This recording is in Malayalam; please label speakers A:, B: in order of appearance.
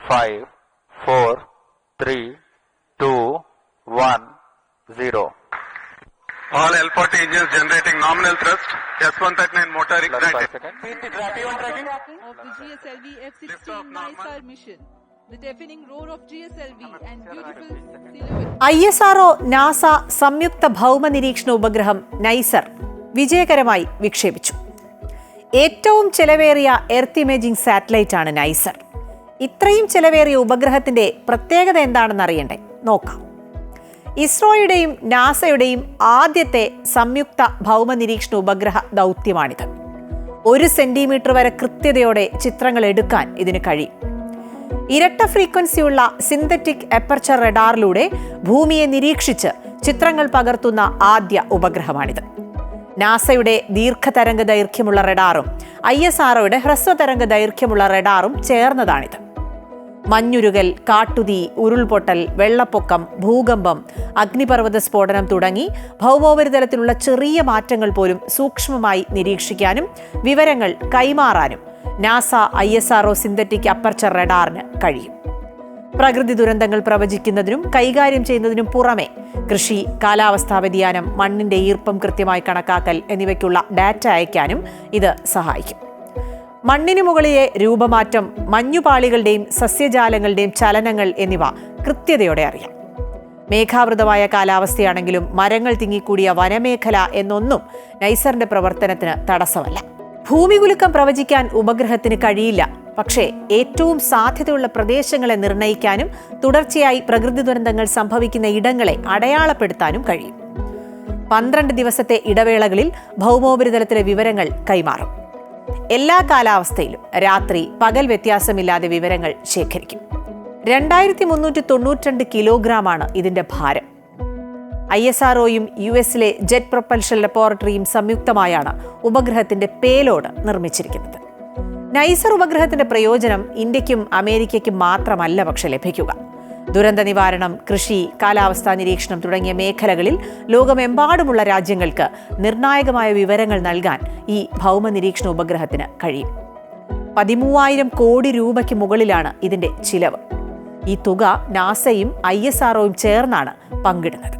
A: 5, 4, 3, 2, 1, 0.
B: All L40 engines generating nominal thrust. S139 motor ignited.
C: Of the GSLV F-16 NISAR mission. The deafening roar of GSLV and beautiful silhouette.
D: ISRO NASA സംയുക്ത ഭൗമ നിരീക്ഷണ ഉപഗ്രഹം നൈസർ വിജയകരമായി വിക്ഷേപിച്ചു. ഏറ്റവും ചെലവേറിയ എർത്ത് ഇമേജിംഗ് സാറ്റലൈറ്റ് ആണ് നൈസർ. ഇത്രയും ചെലവേറിയ ഉപഗ്രഹത്തിന്റെ പ്രത്യേകത എന്താണെന്ന് അറിയണ്ടേ? നോക്കാം. ഇസ്രോയുടെയും നാസയുടെയും ആദ്യത്തെ സംയുക്ത ഭൗമ നിരീക്ഷണ ഉപഗ്രഹ ദൗത്യമാണിത്. 1 സെന്റിമീറ്റർ വരെ കൃത്യതയോടെ ചിത്രങ്ങൾ എടുക്കാൻ ഇതിന് കഴിയും. ഇരട്ട ഫ്രീക്വൻസിയുള്ള സിന്തറ്റിക് എപ്പർച്ചർ റഡാറിലൂടെ ഭൂമിയെ നിരീക്ഷിച്ച് ചിത്രങ്ങൾ പകർത്തുന്ന ആദ്യ ഉപഗ്രഹമാണിത്. നാസയുടെ ദീർഘതരംഗ ദൈർഘ്യമുള്ള റഡാറും ISROയുടെ ഹ്രസ്വതരംഗ ദൈർഘ്യമുള്ള റഡാറും ചേർന്നതാണിത്. മഞ്ഞുരുകൽ, കാട്ടുതീ, ഉരുൾപൊട്ടൽ, വെള്ളപ്പൊക്കം, ഭൂകമ്പം, അഗ്നിപർവ്വത സ്ഫോടനം തുടങ്ങി ഭൗമോപരിതലത്തിലുള്ള ചെറിയ മാറ്റങ്ങൾ പോലും സൂക്ഷ്മമായി നിരീക്ഷിക്കാനും വിവരങ്ങൾ കൈമാറാനും നാസ ISRO സിന്തറ്റിക് അപ്പർച്ചർ റഡാറിന് കഴിയും. പ്രകൃതി ദുരന്തങ്ങൾ പ്രവചിക്കുന്നതിനും കൈകാര്യം ചെയ്യുന്നതിനും പുറമെ കൃഷി, കാലാവസ്ഥാ വ്യതിയാനം, മണ്ണിന്റെ ഈർപ്പം കൃത്യമായി കണക്കാക്കൽ എന്നിവയ്ക്കുള്ള ഡാറ്റ അയക്കാനും ഇത് സഹായിക്കും. മണ്ണിനു മുകളിലെ രൂപമാറ്റം, മഞ്ഞുപാളികളുടെയും സസ്യജാലങ്ങളുടെയും ചലനങ്ങൾ എന്നിവ കൃത്യതയോടെ അറിയാം. മേഘാവൃതമായ കാലാവസ്ഥയാണെങ്കിലും മരങ്ങൾ തിങ്ങിക്കൂടിയ വനമേഖല എന്നൊന്നും നൈസറിന്റെ പ്രവർത്തനത്തിന് തടസ്സമല്ല. ഭൂമികുലുക്കം പ്രവചിക്കാൻ ഉപഗ്രഹത്തിന് കഴിയില്ല. പക്ഷേ ഏറ്റവും സാധ്യതയുള്ള പ്രദേശങ്ങളെ നിർണ്ണയിക്കാനും തുടർച്ചയായി പ്രകൃതി ദുരന്തങ്ങൾ സംഭവിക്കുന്ന ഇടങ്ങളെ അടയാളപ്പെടുത്താനും കഴിയും. 12 ദിവസത്തെ ഇടവേളകളിൽ ഭൗമോപരിതലത്തിലെ വിവരങ്ങൾ കൈമാറും. എല്ലാ കാലാവസ്ഥയിലും രാത്രി പകൽ വ്യത്യാസമില്ലാതെ വിവരങ്ങൾ ശേഖരിക്കും. 2392 കിലോഗ്രാമാണ് ഇതിന്റെ ഭാരം. ISROയും US-ലെ ജെറ്റ് പ്രൊപ്പൽഷൻ ലബോറട്ടറിയും സംയുക്തമായാണ് ഉപഗ്രഹത്തിന്റെ പേലോഡ് നിർമ്മിച്ചിരിക്കുന്നത്. നൈസർ ഉപഗ്രഹത്തിന്റെ പ്രയോജനം ഇന്ത്യക്കും അമേരിക്കയ്ക്കും മാത്രമല്ല പക്ഷെ ലഭിക്കുക. ദുരന്ത നിവാരണം, കൃഷി, കാലാവസ്ഥാ നിരീക്ഷണം തുടങ്ങിയ മേഖലകളിൽ ലോകമെമ്പാടുമുള്ള രാജ്യങ്ങൾക്ക് നിർണായകമായ വിവരങ്ങൾ നൽകാൻ ഈ ഭൗമ നിരീക്ഷണ ഉപഗ്രഹത്തിന് കഴിയും. 13,000 കോടി രൂപയ്ക്ക് മുകളിലാണ് ഇതിന്റെ ചിലവ്. ഈ തുക നാസയും ISROയും ചേർന്നാണ് പങ്കിടുന്നത്.